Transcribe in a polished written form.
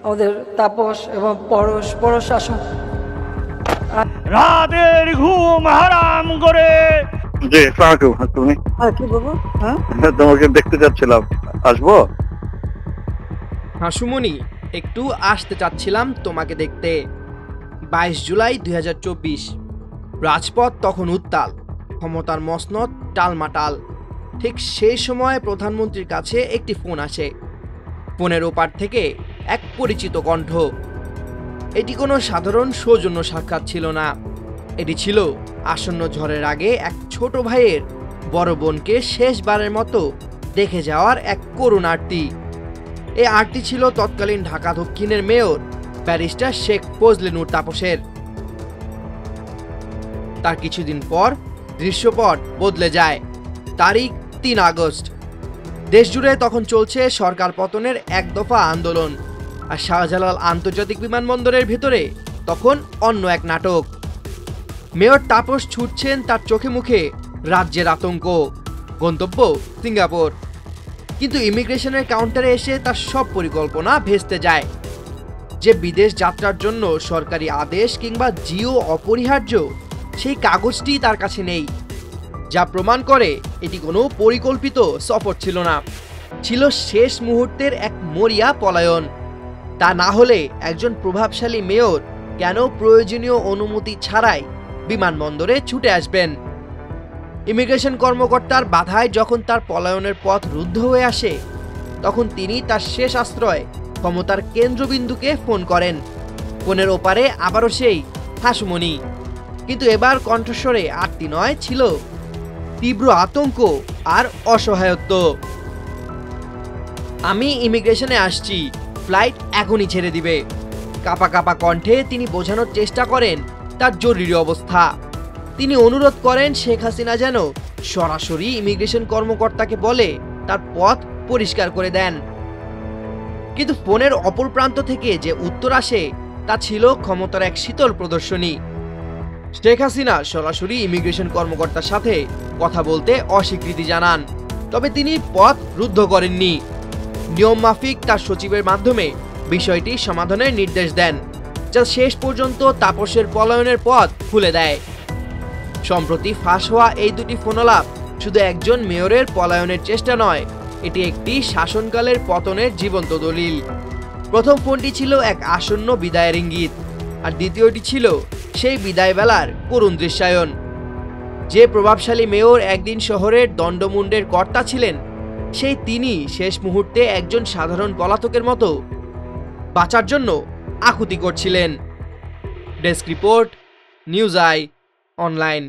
আমাদের তাপস এবং প্রশাসন রাতের ঘুম হারাম করে। জি, আসসালামু আলাইকুম। তুমি? হ্যাঁ, কি বলবো? হ্যাঁ, তোমাকে দেখতে যাচ্ছিলাম, আসবো? হাসুমনি, একটু আসতে চাচ্ছিলাম তোমাকে দেখতে। 22 জুলাই 2024। রাজপথ তখন উত্তাল, ক্ষমতার মসনদ টালমাটাল। ঠিক সেই সময় প্রধানমন্ত্রীর কাছে একটি ফোন আসে। ফোনের ওপার থেকে এক পরিচিত কণ্ঠ। এটি কোনো সাধারণ সৌজন্য সাক্ষাৎ ছিল না, এটি ছিল আসন্ন ঝড়ের আগে এক ছোট ভাইয়ের বড় বোনকে শেষবারের মতো দেখে যাওয়ার এক করুণ আরতি। এই আরতি ছিল তৎকালীন ঢাকা দক্ষিণের মেয়র ব্যারিস্টার শেখ ফজলে নূর তাপসের। তার কিছুদিন পর দৃশ্যপট বদলে যায়। তারিখ 3 আগস্ট। দেশজুড়ে তখন চলছে সরকার পতনের এক দফা আন্দোলন, আর শাহজালাল আন্তর্জাতিক বিমানবন্দরের ভেতরে তখন অন্য এক নাটক। মেয়র তাপস ছুটছেন তার চোখে মুখে রাজ্যের আতঙ্ক, গন্তব্য সিঙ্গাপুর। কিন্তু ইমিগ্রেশনের কাউন্টারে এসে তার সব পরিকল্পনা ভেস্তে যায়। যে বিদেশ যাত্রার জন্য সরকারি আদেশ কিংবা জিও অপরিহার্য, সেই কাগজটি তার কাছে নেই, যা প্রমাণ করে এটি কোনো পরিকল্পিত সফর ছিল না, ছিল শেষ মুহূর্তের এক মরিয়া পলায়ন। তা না হলে একজন প্রভাবশালী মেয়র কেন প্রয়োজনীয় অনুমতি ছাড়াই বিমানবন্দরে ছুটে আসবেন? ইমিগ্রেশন কর্মকর্তার বাধায় যখন তার পলায়নের পথ রুদ্ধ হয়ে আসে, তখন তিনি তার শেষ আশ্রয় ক্ষমতার কেন্দ্রবিন্দুকে ফোন করেন। ফোনের ওপারে আবারও সেই হাসুমনি, কিন্তু এবার কণ্ঠস্বরে আরতি নয়, ছিল তীব্র আতঙ্ক আর অসহায়ত্ব। আমি ইমিগ্রেশনে আসছি, ফ্লাইট এখনই ছেড়ে দিবে। কাপা কাপা কণ্ঠে তিনি বোঝানোর চেষ্টা করেন তার জরুরি অবস্থা। তিনি অনুরোধ করেন শেখ হাসিনা যেন সরাসরি ইমিগ্রেশন কর্মকর্তাকে বলে তার পথ পরিষ্কার করে দেন। কিন্তু ফোনের অপর প্রান্ত থেকে যে উত্তর আসে, তা ছিল ক্ষমতার এক শীতল প্রদর্শনী। শেখ হাসিনা সরাসরি ইমিগ্রেশন কর্মকর্তার সাথে কথা বলতে অস্বীকৃতি জানান, তবে তিনি পথ রুদ্ধ করেননি। নিয়ম মাফিক তার সচিবের মাধ্যমে বিষয়টি সমাধানের নির্দেশ দেন, যা শেষ পর্যন্ত তাপসের পলায়নের পথ খুলে দেয়। সম্প্রতি ফাঁস হওয়া এই দুটি ফোনালাপ শুধু একজন মেয়রের পলায়নের চেষ্টা নয়, এটি একটি শাসনকালের পতনের জীবন্ত দলিল। প্রথম ফোনটি ছিল এক আসন্ন বিদায়ের ইঙ্গিত, আর দ্বিতীয়টি ছিল সেই বিদায় বেলার করুণ দৃশ্যায়ন। যে প্রভাবশালী মেয়র একদিন শহরের দণ্ডমুণ্ডের কর্তা ছিলেন, সেই তিনি শেষ মুহূর্তে একজন সাধারণ পলাতকের মতো বাঁচার জন্য আকুতি করছিলেন। Desk report, news I online.